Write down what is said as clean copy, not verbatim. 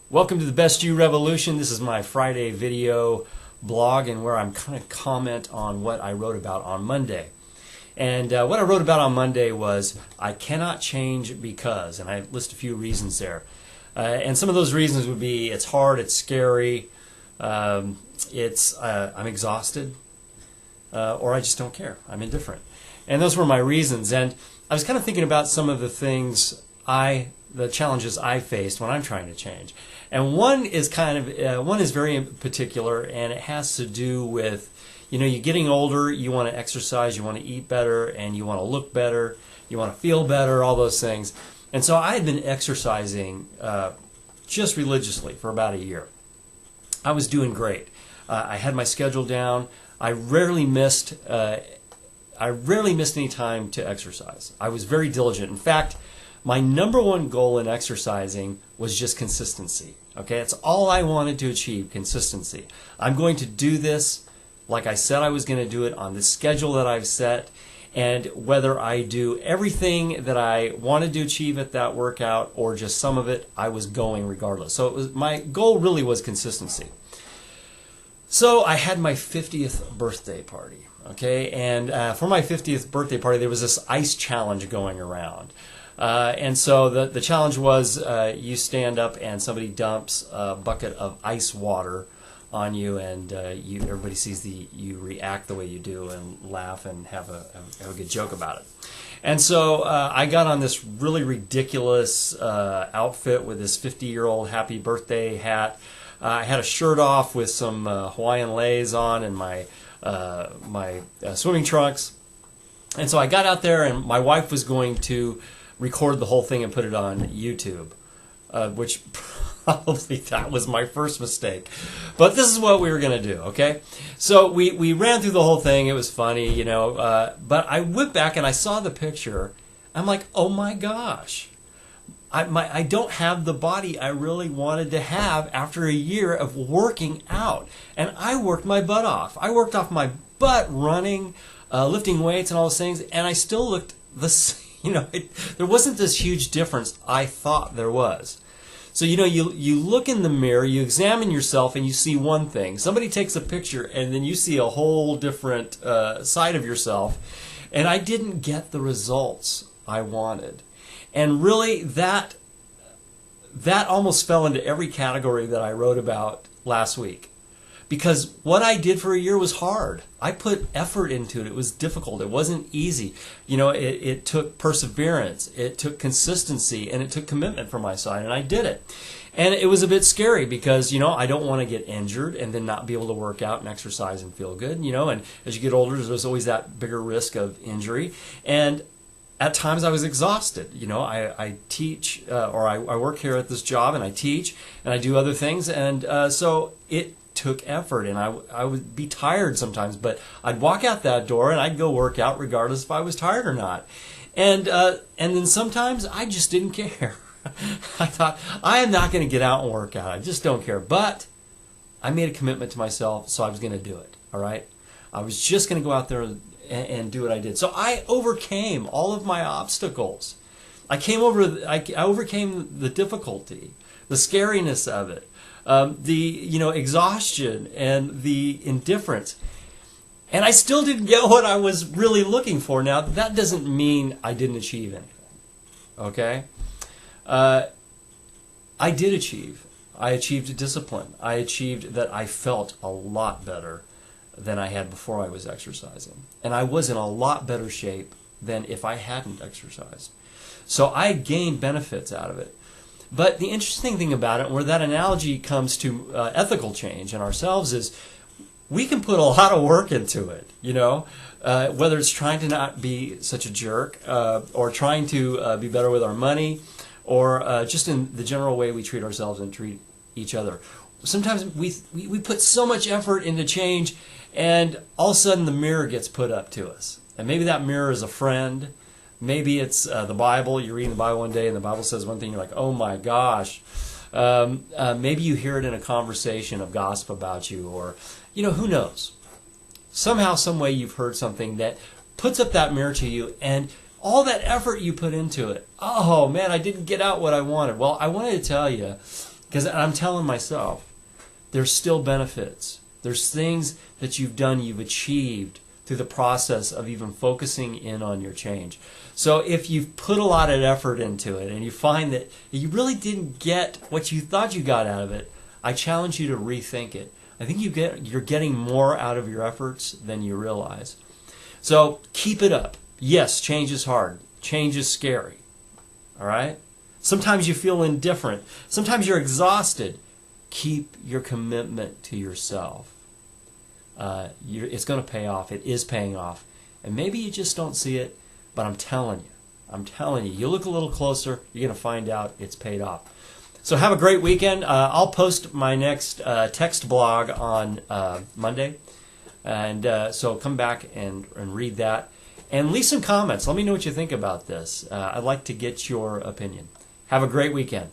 Welcome to the Best You Revolution. This is my Friday video blog and where I'm kind of comment on what I wrote about on Monday. And what I wrote about on Monday was I cannot change because, and I list a few reasons there. And some of those reasons would be it's hard, it's scary, I'm exhausted, or I just don't care. I'm indifferent. And those were my reasons. And I was kind of thinking about some of the things the challenges I faced when I'm trying to change. And one is very particular, and it has to do with, you're getting older, you want to exercise, you want to eat better, and you want to look better, you want to feel better, all those things. And so I had been exercising just religiously for about a year. I was doing great. I had my schedule down. I rarely missed any time to exercise. I was very diligent. In fact, my number one goal in exercising was just consistency. Okay, that's all I wanted to achieve, consistency. I'm going to do this like I said I was going to do it on the schedule that I've set, and whether I do everything that I wanted to achieve at that workout or just some of it, I was going regardless. So my goal really was consistency. So I had my 50th birthday party, okay, and for my 50th birthday party there was this ice challenge going around. And so the challenge was you stand up and somebody dumps a bucket of ice water on you, and everybody sees you react the way you do and laugh and have a good joke about it. And so I got on this really ridiculous outfit with this 50-year-old happy birthday hat. I had a shirt off with some Hawaiian leis on and my swimming trunks. And so I got out there, and my wife was going to record the whole thing and put it on YouTube, which probably that was my first mistake. But this is what we were going to do, okay? So we ran through the whole thing. It was funny, but I went back and I saw the picture. I'm like, oh my gosh. I don't have the body I really wanted to have after a year of working out. And I worked my butt off. I worked off my butt running, lifting weights and all those things, and I still looked the same. There wasn't this huge difference I thought there was. So, you look in the mirror, you examine yourself, and you see one thing. Somebody takes a picture, and then you see a whole different side of yourself. And I didn't get the results I wanted. And really, that almost fell into every category that I wrote about last week. Because what I did for a year was hard. I put effort into it. It was difficult. It wasn't easy. It took perseverance. It took consistency, and it took commitment from my side, and I did it. And it was a bit scary because, I don't want to get injured and then not be able to work out and exercise and feel good, and as you get older, there's always that bigger risk of injury. And at times I was exhausted. I teach, or I work here at this job, and I teach, and I do other things, and so it took effort, and I would be tired sometimes, but I'd walk out that door and I'd go work out regardless if I was tired or not. And then sometimes I just didn't care. I thought, I am not going to get out and work out. I just don't care. But I made a commitment to myself, so I was going to do it. All right? I was just going to go out there and do what I did. So I overcame all of my obstacles. I overcame the difficulty, the scariness of it. The exhaustion and the indifference, and I still didn't get what I was really looking for. Now that doesn't mean I didn't achieve anything. Okay, I did achieve. I achieved discipline. I achieved that I felt a lot better than I had before I was exercising, and I was in a lot better shape than if I hadn't exercised. So I gained benefits out of it. But the interesting thing about it, where that analogy comes to ethical change in ourselves, is we can put a lot of work into it, whether it's trying to not be such a jerk, or trying to be better with our money, or just in the general way we treat ourselves and treat each other. Sometimes we put so much effort into change, and all of a sudden the mirror gets put up to us. And maybe that mirror is a friend. Maybe it's the Bible. You're reading the Bible one day and the Bible says one thing. You're like, oh my gosh. Maybe you hear it in a conversation of gossip about you, or, who knows. Somehow, some way you've heard something that puts up that mirror to you, and all that effort you put into it. Oh man, I didn't get out what I wanted. Well, I wanted to tell you Because I'm telling myself, there's still benefits. There's things that you've done, you've achieved through the process of even focusing in on your change. So if you've put a lot of effort into it and you find that you really didn't get what you thought you got out of it, I challenge you to rethink it. I think you're getting more out of your efforts than you realize. So keep it up. Yes, change is hard. Change is scary. All right? Sometimes you feel indifferent. Sometimes you're exhausted. Keep your commitment to yourself. It's going to pay off. It is paying off. And maybe you just don't see it, but I'm telling you, you look a little closer, you're going to find out it's paid off. So have a great weekend. I'll post my next text blog on Monday. And so come back and read that. And leave some comments. Let me know what you think about this. I'd like to get your opinion. Have a great weekend.